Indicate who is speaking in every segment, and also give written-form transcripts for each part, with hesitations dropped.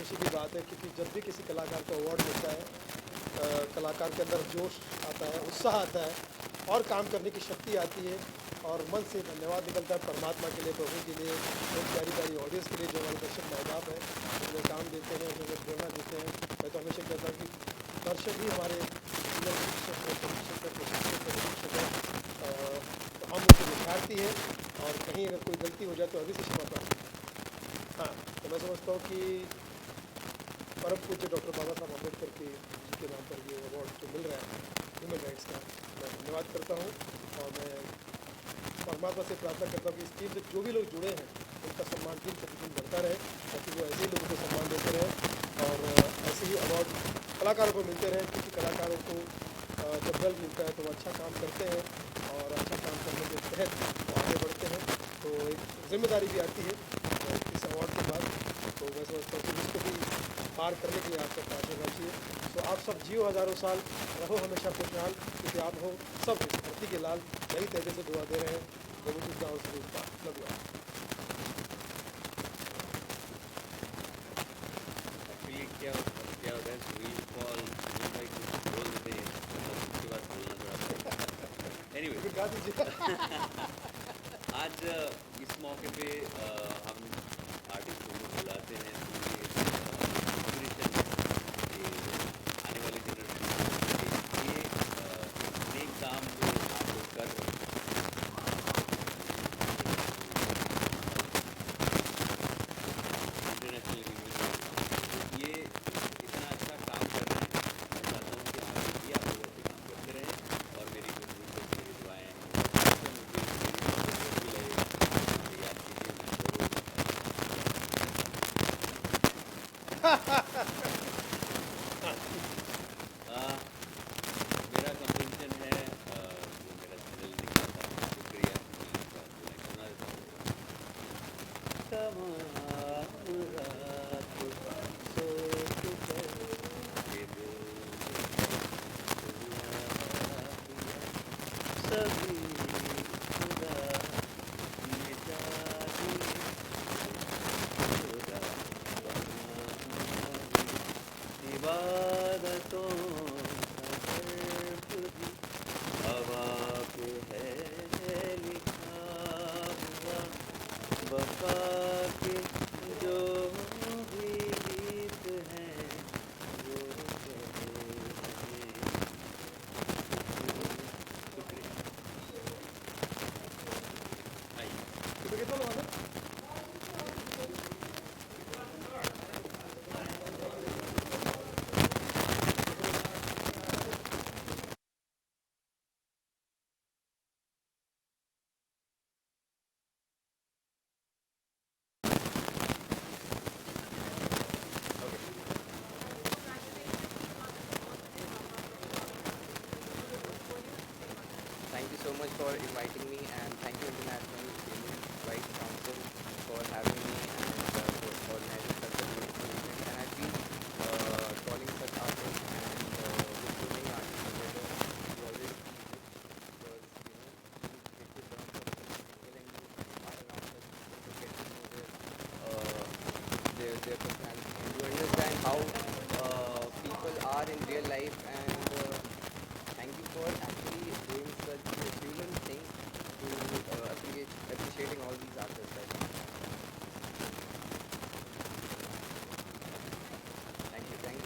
Speaker 1: खुशी की बात है, क्योंकि जब भी किसी कलाकार को अवार्ड मिलता है कलाकार के अंदर जोश आता है, उत्साह आता है और काम करने की शक्ति आती है और मन से धन्यवाद निकलता है परमात्मा के लिए, प्रभु के लिए, एक प्यारी प्यारी ऑडियंस के लिए जो हमारे दर्शक माँ बाप हैं, हमें काम देते हैं, हमें प्रेरणा देते हैं। मैं तो हमेशा कहता हूँ कि दर्शक ही हमारे जीवन के शिक्षक है, प्रशिक्षक है, तो हम उनको निखारती है और कहीं अगर कोई गलती हो जाए तो अभी से क्षमा प्रार्थना। हाँ, तो मैं समझता हूँ कि परम पूज्य डॉक्टर बाबा साहब अम्बेडकर जी के नाम पर ये अवार्ड जो मिल रहा है ह्यूमन राइट्स का, मैं धन्यवाद करता हूँ और मैं परमात्मा से प्रार्थना करता हूँ कि इस टीम से जो भी लोग जुड़े हैं उनका सम्मान दिन प्रतिदिन बढ़ता रहे, ताकि वो ऐसे ही लोगों को सम्मान देते रहे और ऐसे ही अवार्ड कलाकारों को मिलते रहे, क्योंकि कलाकारों को जब बल मिलता है तो वो अच्छा काम करते हैं और अच्छा काम करने के तहत वो आगे बढ़ते हैं, तो एक जिम्मेदारी भी आती है इस अवार्ड के बाद। तो मैं समझता हूँ कि इसको भी पार करने के लिए आपको पास होना चाहिए। तो आप सब जियो हज़ारों साल, रहो हमेशा खुशहाल, क्योंकि आप हो सब इस धरती के लाल, यही तरीके से दुआ दे रहे हैं। Love you.
Speaker 2: एक्चुअली क्या होता है, स्वीट फॉल भाई कुछ बोल देते हैं, मतलब उसके बाद बोलना थोड़ा सा एनीवे
Speaker 1: गा दीजिए।
Speaker 2: आज इस मौके पे हम आर्टिस्टों को बुलाते हैं आने वाली जनरेशन ये नेक काम जो आप लोग कर रहे हैं, इंटरनेशनल ये इतना अच्छा काम कर रहे हैं। मैं चाहता हूँ कि आगे भी आप लोग ऐसे काम करते रहें और मेरी जो मेरी दुआएं हैं मुझे भी लगेगा याद मेरा कंपोजिशन है जो मेरा चैनल लिखा था, शुक्रिया का जो मैं सुना देता हूँ। इबादतों का सर्फ भी हवा पे है लिखा हुआ, वफा के जो भी गीत हैं वो शुक्रिया। आइए
Speaker 3: Thank you so much for inviting me, and thank you International Human Rights Council for having me and for organizing such a beautiful event. And I feel calling such artists and with so many artists together is always easier, because you get to learn from such people and you are around such people to get to know their personality, and you understand how people are in real life. And thank you for actually doing such human things to appreciating all these artists. Thank you so much.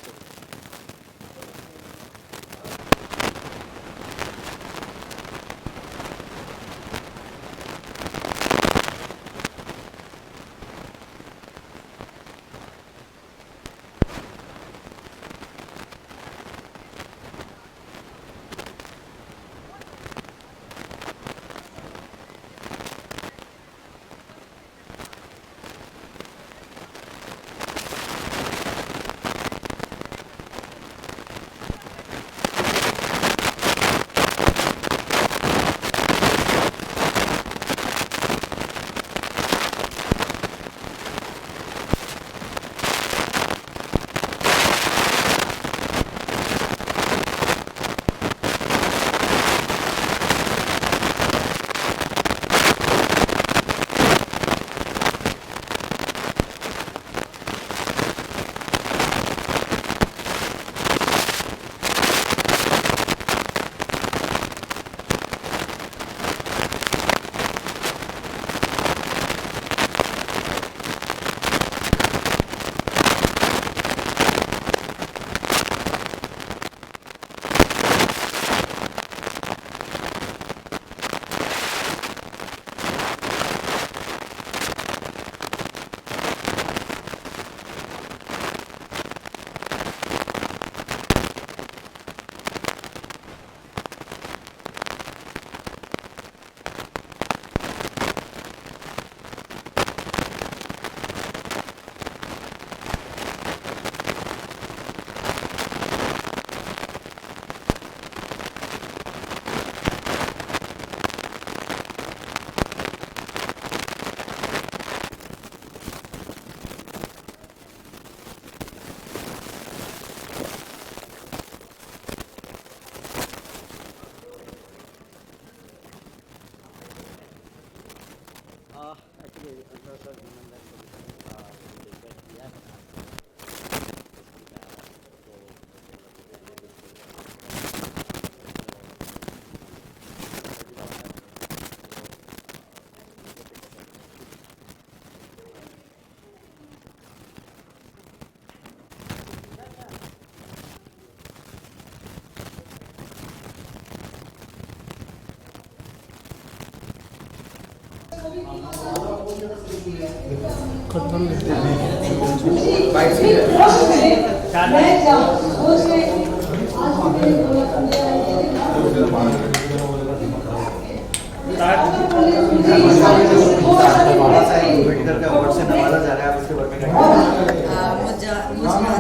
Speaker 4: मुझे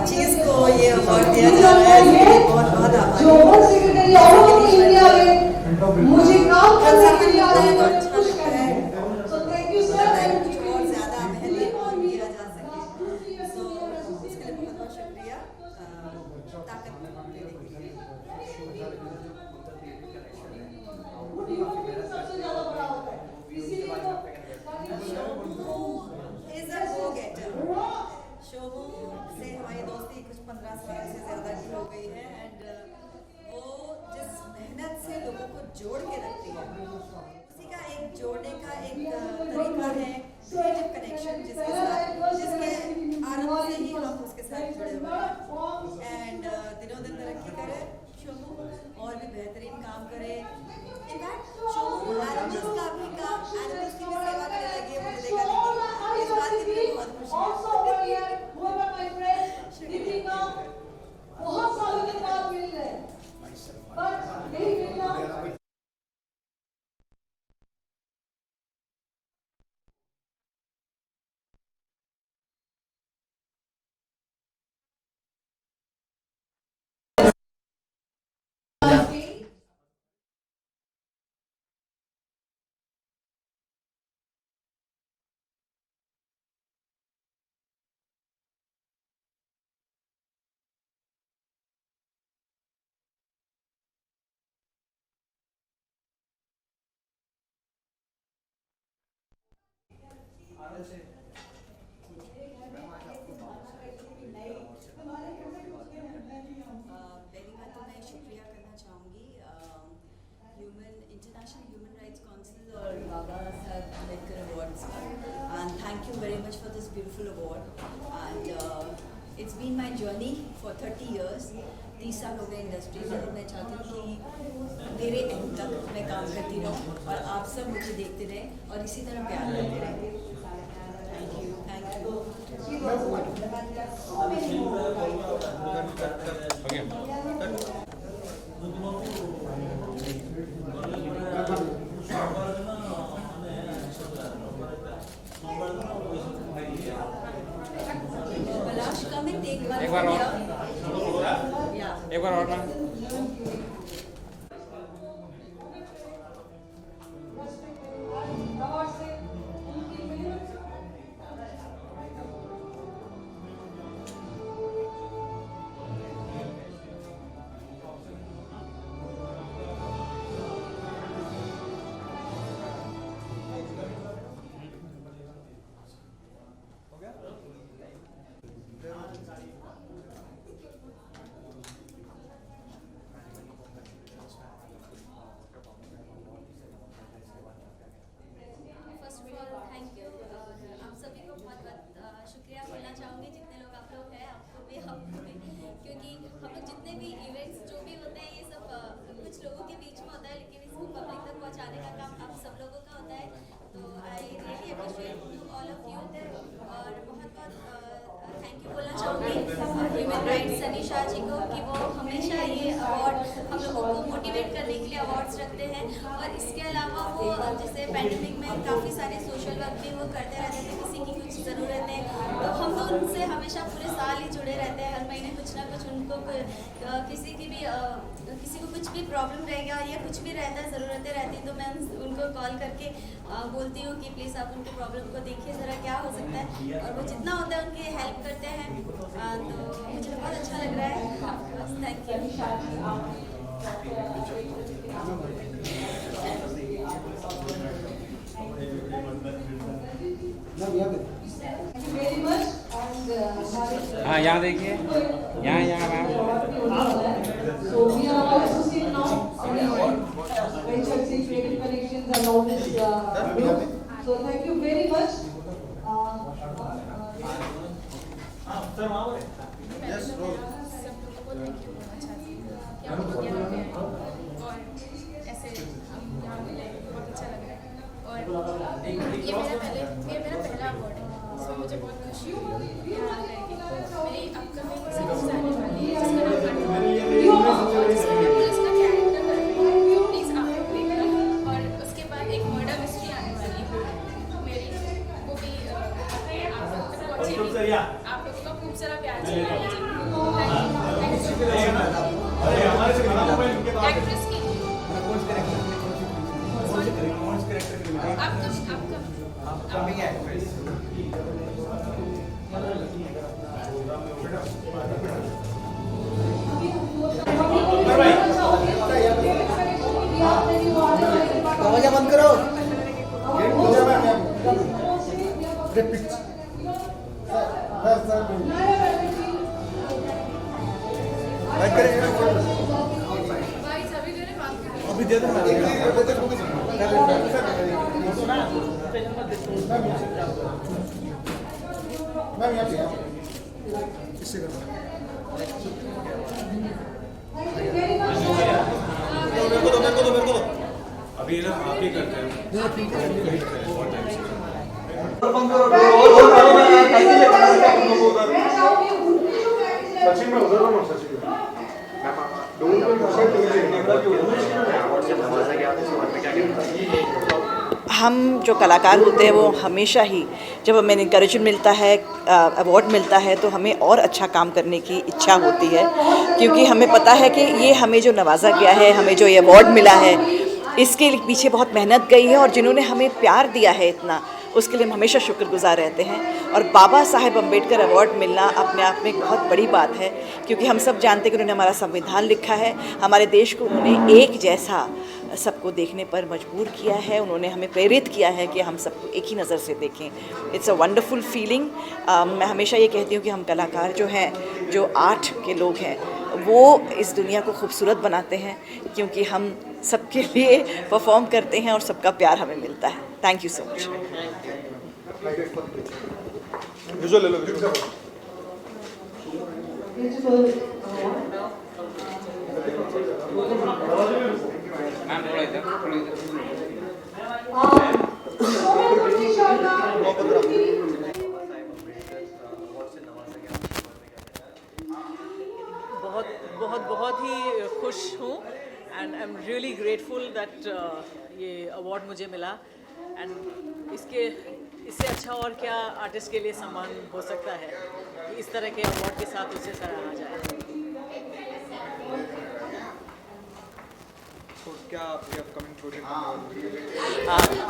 Speaker 4: चीज को ये award दिया जा रहा है, इसके लिए बहुत बहुत आभारी हूँ। मुझे काम करने के लिए अच्छा लगता है, कुछ और ज्यादा मेहनत और किया जा सके, तो इसके लिए बहुत बहुत शुक्रिया। ताकत देने के लिए शोभू से हमारी दोस्ती कुछ 15 साल से ज़्यादा की हो गई है एंड वो जिस मेहनत से लोगों को जोड़ के रखती है, उसी का एक जोड़ने का एक तरीका है क्रिएटिव कनेक्शन, जिसके आरंभ से ही हम उसके साथ जुड़े हुए हैं एंड दिनों दिन तरक्की करे शोभू और भी बेहतरीन काम करे। इनफैक्ट शोभू एनिमल्स का भी काम, एनिमल्स की भी सेवा करने लगी है, मुझे देखा नहीं, इस बात की भी बहुत खुशी है। बहुत सालों के बाद मिल रहे पर नहीं मिलना। पहली बात तो मैं शुक्रिया करना चाहूँगी इंटरनेशनल ह्यूमन राइट्स काउंसिल और बाबा साहब अम्बेडकर अवार्ड्स का, and thank you very much for this beautiful award and it's been my journey for 30 years। 30 साल हो गए इंडस्ट्री में, मैं चाहती हूँ कि मेरे एंड तक मैं काम करती रहूँ और आप सब मुझे देखते रहें और इसी तरह प्यार करते रहें। Thank you, thank you. एक बार और ना ह्यूमन राइट्स सनीशा जी को कि वो हमेशा ये अवार्ड हम लोगों को मोटिवेट करने के लिए अवार्ड्स रखते हैं और इसके अलावा वो जैसे पैंडेमिक में काफ़ी सारे सोशल वर्क भी वो करते रहते थे, किसी की कुछ ज़रूरत है तो हम तो उनसे हमेशा पूरे साल ही जुड़े रहते हैं, हर महीने कुछ ना कुछ उनको किसी को कुछ भी प्रॉब्लम रहेगा या कुछ भी रहता है, ज़रूरतें रहती हैं तो मैं उनको कॉल करके बोलती हूँ कि प्लीज़ आप उनके प्रॉब्लम को देखिए ज़रा क्या हो सकता है और वो जितना होता है उनकी हेल्प करते हैं, तो मुझे बहुत अच्छा लग रहा है। Thank you.
Speaker 5: हाँ यहाँ देखिए, यहाँ ma'am.
Speaker 6: So we are all associated now. Very Chelsea Creative Connections and all this group. So thank you very much.
Speaker 1: Yes, Rose.
Speaker 7: सब लोगों को थैंक यू बोलना चाहती हूँ कि आप लोग यहाँ पे आए और ऐसे हम यहाँ मिले, बहुत अच्छा लग रहा है और मेरी अपकमिंग सीरीज आने वाली है जिसका नाम जिसमें मैं पुलिस का कैरेक्टर कर रही हूँ, प्लीज़ आप लोग देखना। और उसके बाद एक मर्डर मिस्ट्री आने वाली है मेरी, वो भी आप लोग तक पहुँचेगी। आप लोगों का खूब सारा प्यार चाहिए मुझे। एक्ट्रेस की
Speaker 1: दरवाजा बंद करो। अभी दे दो। मैम यहाँ पे इससे करो। मेरे को दो।
Speaker 8: अभी ना आप ही करते हैं। सचिन में उधर ना सचिन
Speaker 9: हम जो कलाकार होते हैं वो हमेशा ही जब हमें इनकरेजमेंट मिलता है, अवार्ड मिलता है, तो हमें और अच्छा काम करने की इच्छा होती है, क्योंकि हमें पता है कि ये हमें जो नवाजा गया है, हमें जो ये अवार्ड मिला है, इसके पीछे बहुत मेहनत गई है और जिन्होंने हमें प्यार दिया है इतना, उसके लिए हम हमेशा शुक्रगुजार रहते हैं। और बाबा साहेब अम्बेडकर अवार्ड मिलना अपने आप में एक बहुत बड़ी बात है, क्योंकि हम सब जानते हैं कि उन्होंने हमारा संविधान लिखा है, हमारे देश को उन्होंने एक जैसा सबको देखने पर मजबूर किया है, उन्होंने हमें प्रेरित किया है कि हम सबको एक ही नज़र से देखें। It's a wonderful feeling. मैं हमेशा ये कहती हूँ कि हम कलाकार जो हैं, जो आर्ट के लोग हैं, वो इस दुनिया को खूबसूरत बनाते हैं, क्योंकि हम सबके लिए परफॉर्म करते हैं और सबका प्यार हमें मिलता है। Thank you so much.
Speaker 1: Visual ले लो।
Speaker 5: मैम थोड़ा इधर
Speaker 10: बहुत ही खुश हूँ and I am really grateful that ये अवार्ड मुझे मिला। एंड इससे अच्छा और क्या आर्टिस्ट के लिए सम्मान हो सकता है कि इस तरह के अवार्ड के साथ उसे सराहा जाए।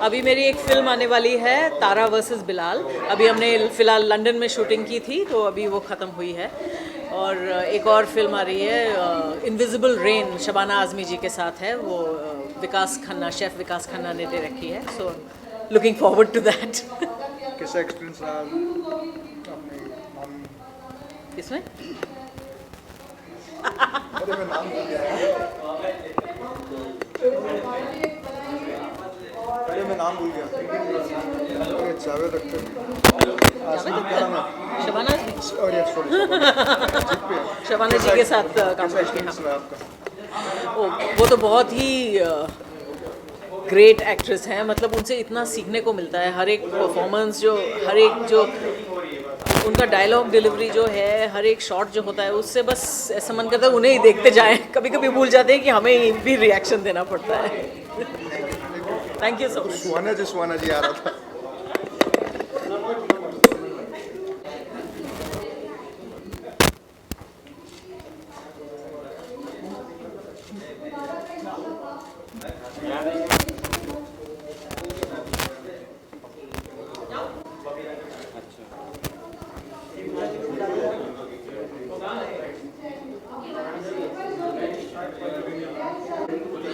Speaker 10: अभी मेरी एक फिल्म आने वाली है, तारा वर्सेस बिलाल। अभी हमने फ़िलहाल लंदन में शूटिंग की थी, तो अभी वो ख़त्म हुई है। और एक और फिल्म आ रही है, इनविजिबल रेन, शबाना आज़मी जी के साथ है। वो विकास खन्ना, शेफ़ विकास खन्ना ने दे रखी है। So looking forward to that.
Speaker 1: कैसा एक्सपीरियंस रहा
Speaker 10: किसमें?
Speaker 1: अरे मैं नाम भूल गया। अरे जावेद अख्तर।
Speaker 10: शबाना शबाना जी के साथ काम करके हैं। वो तो बहुत ही ग्रेट एक्ट्रेस हैं, मतलब उनसे इतना सीखने को मिलता है। हर एक परफॉर्मेंस जो उनका डायलॉग डिलीवरी जो है, हर एक शॉट जो होता है, उससे बस ऐसा मन करता है उन्हें ही देखते जाएं। कभी कभी भूल जाते हैं कि हमें भी रिएक्शन देना पड़ता है। Thank you so much.
Speaker 1: Suhana ji आ रहा था।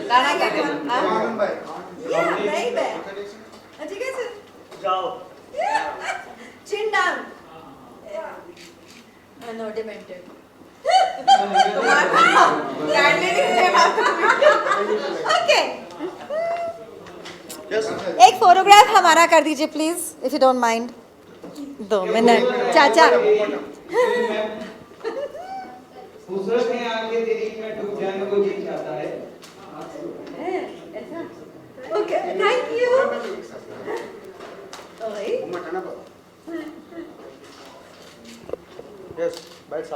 Speaker 9: गाना क्या है? नहीं बे। ठीक है सर। जाओ। Chin down. No demented. Okay. एक फोटोग्राफ हमारा कर दीजिए please, if you don't mind. 2 minute चाचा।
Speaker 11: खूबसूरत है आगे तेरी में डूब जाने को जी चाहता है।
Speaker 9: ऐसा? Okay, thank you.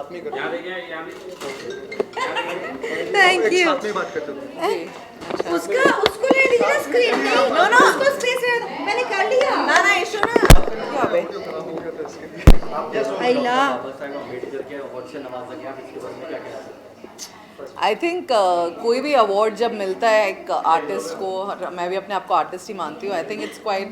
Speaker 1: साथ में करते
Speaker 6: थैंक यू।
Speaker 1: साथ में बात करते थे।
Speaker 6: उसको ले लीजिए स्क्रीन नहीं,
Speaker 9: नो नो
Speaker 6: उसको स्पेस मैंने कर लिया
Speaker 9: ना ना इशू ना क्या बे
Speaker 6: आइला।
Speaker 9: आई थिंक कोई भी अवार्ड जब मिलता है एक आर्टिस्ट को, मैं भी अपने आप को आर्टिस्ट ही मानती हूँ, I think it's quite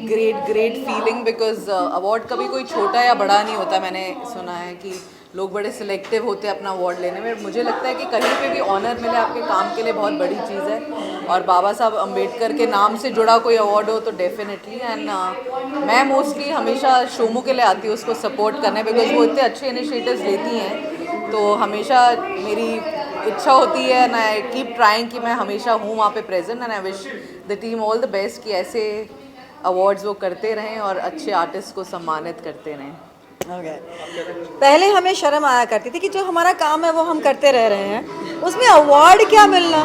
Speaker 9: great feeling because award कभी कोई छोटा या बड़ा नहीं होता। मैंने सुना है कि लोग बड़े सिलेक्टिव होते हैं अपना अवार्ड लेने में। मुझे लगता है कि कहीं पे भी ऑनर मिले आपके काम के लिए बहुत बड़ी चीज़ है, और बाबा साहब अम्बेडकर के नाम से जुड़ा कोई अवार्ड हो तो डेफिनेटली। एंड मैं मोस्टली हमेशा शोमू के लिए आती हूँ उसको सपोर्ट करने, बिकॉज वो इतने अच्छे इनिशिएटिव्स लेती हैं, तो हमेशा मेरी इच्छा होती है एंड आई कीप ट्राइंग कि मैं हमेशा हूँ वहाँ पे present. And I wish the team all the best कि ऐसे अवार्ड्स वो करते रहें और अच्छे आर्टिस्ट को सम्मानित करते रहें।
Speaker 6: पहले हमें शर्म आया करती थी कि जो हमारा काम है वो हम करते रह रहे हैं, उसमें अवार्ड क्या मिलना।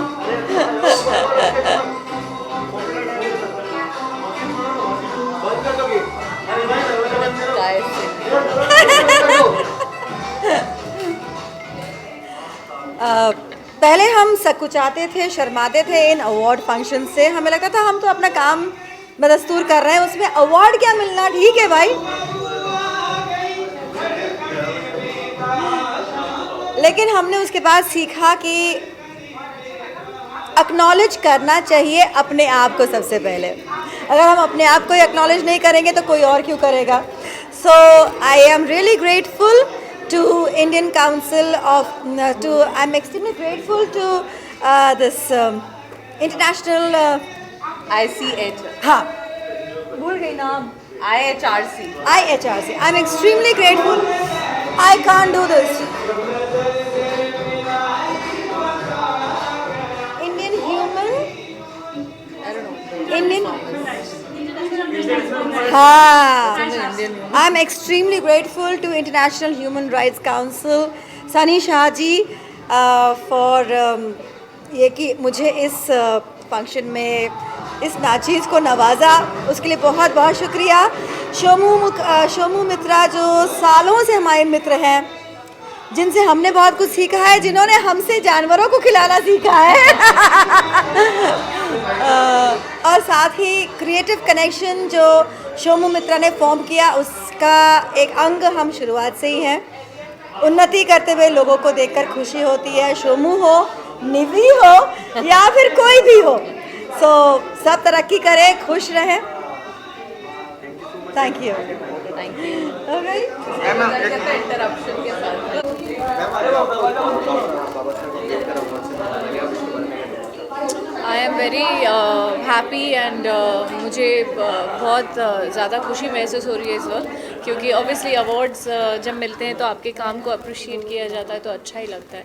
Speaker 6: पहले हम सकुचाते थे, शर्माते थे इन अवार्ड फंक्शन से। हमें लगता था हम तो अपना काम बदस्तूर कर रहे हैं, उसमें अवार्ड क्या मिलना। ठीक है भाई, लेकिन हमने उसके बाद सीखा कि एक्नॉलेज करना चाहिए अपने आप को सबसे पहले। अगर हम अपने आप को एक्नॉलेज नहीं करेंगे तो कोई और क्यों करेगा। So I am really grateful to Indian Council of I'm extremely grateful to this international
Speaker 9: ICH
Speaker 6: हाँ भूल गई नाम
Speaker 9: IHRC
Speaker 6: I'm extremely grateful. I can't do this. I am extremely grateful to International Human Rights Council, Sunny Shah ji for ये कि मुझे इस function में इस नाचीज़ को नवाजा, उसके लिए बहुत बहुत शुक्रिया। शोमू मित्रा जो सालों से हमारे मित्र हैं, जिनसे हमने बहुत कुछ सीखा है, जिन्होंने हमसे जानवरों को खिलाना सीखा है और साथ ही क्रिएटिव कनेक्शन जो शोमू मित्रा ने फॉर्म किया, उसका एक अंग हम शुरुआत से ही हैं। उन्नति करते हुए लोगों को देखकर खुशी होती है, शोमू हो, निवी हो या फिर कोई भी हो। सो सब तरक्की करें, खुश रहें। Thank you.
Speaker 9: इंटरप्शन के साथ
Speaker 7: I am very happy and मुझे बहुत ज़्यादा खुशी महसूस हो रही है इस वक्त, क्योंकि ऑब्वियसली अवार्ड्स जब मिलते हैं तो आपके काम को अप्रिशिएट किया जाता है तो अच्छा ही लगता है।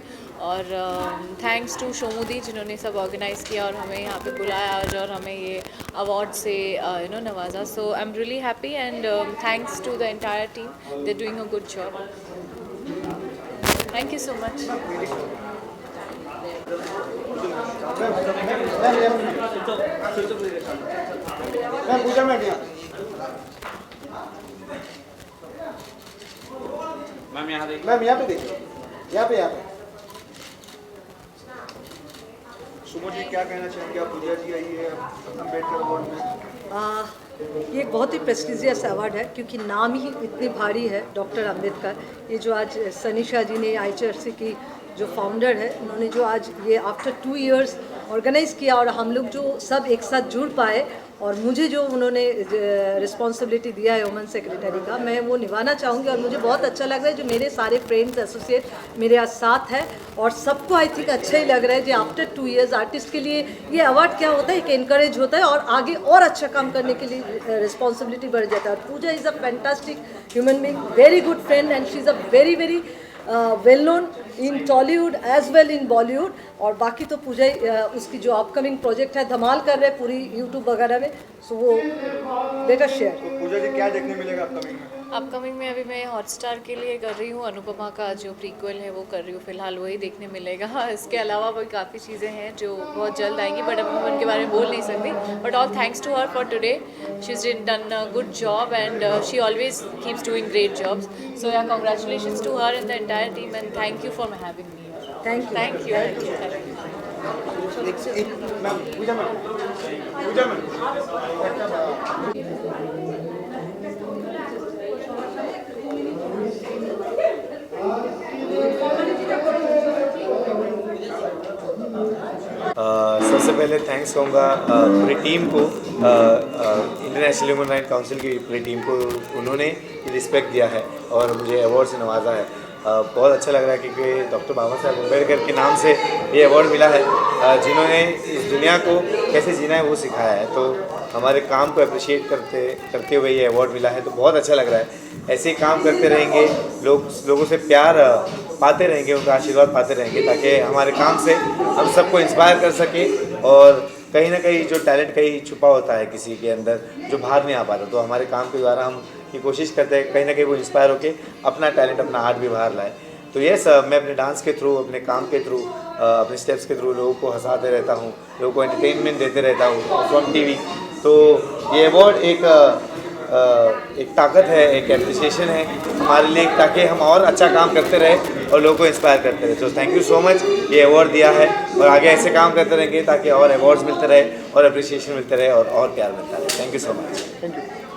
Speaker 7: और थैंक्स टू शोमू दी जिन्होंने सब ऑर्गेनाइज़ किया और हमें यहाँ पे बुलाया आज और हमें ये अवार्ड से नवाजा। So I am really happy and thanks to the entire team, they doing a good job. Thank you so much.
Speaker 8: Ma'am यहाँ देखिए,
Speaker 1: मैम यहाँ पे देखिए, यहाँ पे सुमो जी क्या कहना चाहेंगे आप? पूजा जी आई है अम्बेडकर अवार्ड में।
Speaker 12: ये बहुत ही प्रेस्टिजियस अवार्ड है क्योंकि नाम ही इतनी भारी है, डॉक्टर अम्बेडकर। ये जो आज सनी शाह जी ने IHRC की जो फाउंडर है, उन्होंने जो आज ये आफ्टर 2 इयर्स ऑर्गेनाइज़ किया और हम लोग जो सब एक साथ जुड़ पाए, और मुझे जो उन्होंने रिस्पॉन्सिबिलिटी दिया है वुमेन सेक्रेटरी का, मैं वो निभाना चाहूँगी। और मुझे बहुत अच्छा लग रहा है जो मेरे सारे फ्रेंड्स एसोसिएट मेरे साथ है, और सबको आई थिंक अच्छा ही लग रहा है जो आफ्टर 2 इयर्स आर्टिस्ट के लिए ये अवार्ड क्या होता है, एक इनकरेज होता है और आगे और अच्छा काम करने के लिए रिस्पॉन्सिबिलिटी बढ़ जाता है। Pooja is a fantastic human being, very good friend and she is a very very well known in Tollywood as well in Bollywood. और बाकी तो पूजा उसकी जो अपकमिंग प्रोजेक्ट है धमाल कर रहे हैं पूरी यूट्यूब वगैरह में, सो वो लेट अस शेयर।
Speaker 1: पूजा जी क्या देखने मिलेगा अपकमिंग में?
Speaker 7: अपकमिंग में अभी मैं हॉटस्टार के लिए कर रही हूँ, अनुपमा का जो प्रीक्वल है वो कर रही हूँ, फिलहाल वही देखने मिलेगा। इसके अलावा भी काफ़ी चीज़ें हैं जो बहुत जल्द आएंगी, बट अभी मैं उनके बारे में बोल नहीं सकती। But all thanks to her for today, she is done a good job and she always keeps doing great jobs. So yeah congratulations to her and the entire team and thank you for having me.
Speaker 12: Thank you.
Speaker 8: Ma'am Pooja ma'am
Speaker 13: सबसे पहले thanks कहूँगा पूरी team को, international human right council की पूरी team को। उन्होंने respect दिया है और मुझे अवार्ड से नवाजा है। बहुत अच्छा लग रहा है क्योंकि डॉक्टर बाबा साहब अम्बेडकर के नाम से ये अवार्ड मिला है, जिन्होंने इस दुनिया को कैसे जीना है वो सिखाया है। तो हमारे काम को अप्रिशिएट करते हुए ये अवार्ड मिला है, तो बहुत अच्छा लग रहा है। ऐसे ही काम करते रहेंगे, लोगों से प्यार पाते रहेंगे, उनका आशीर्वाद पाते रहेंगे, ताकि हमारे काम से हम सबको इंस्पायर कर सके। और कहीं ना कहीं जो टैलेंट कहीं छुपा होता है किसी के अंदर, जो बाहर नहीं आ पाता, तो हमारे काम के द्वारा हम ये कोशिश करते हैं कहीं ना कहीं वो इंस्पायर होकर अपना टैलेंट, अपना आर्ट भी बाहर लाए। तो ये सब मैं अपने डांस के थ्रू, अपने काम के थ्रू, अपने स्टेप्स के थ्रू लोगों को हंसाते रहता हूँ, लोगों को एंटरटेनमेंट देते रहता हूँ फ्रॉम टीवी। तो ये अवार्ड एक ताकत है, एक एप्रिसिएशन है हमारे लिए, ताकि हम और अच्छा काम करते रहे और लोगों को इंस्पायर करते रहे। तो थैंक यू सो मच, ये अवार्ड दिया है और आगे ऐसे काम करते रहेंगे ताकि और अवार्ड्स मिलते रहे और अप्रिसिएशन मिलते रहे और प्यार मिलता रहे। Thank you so much.
Speaker 1: Thank you.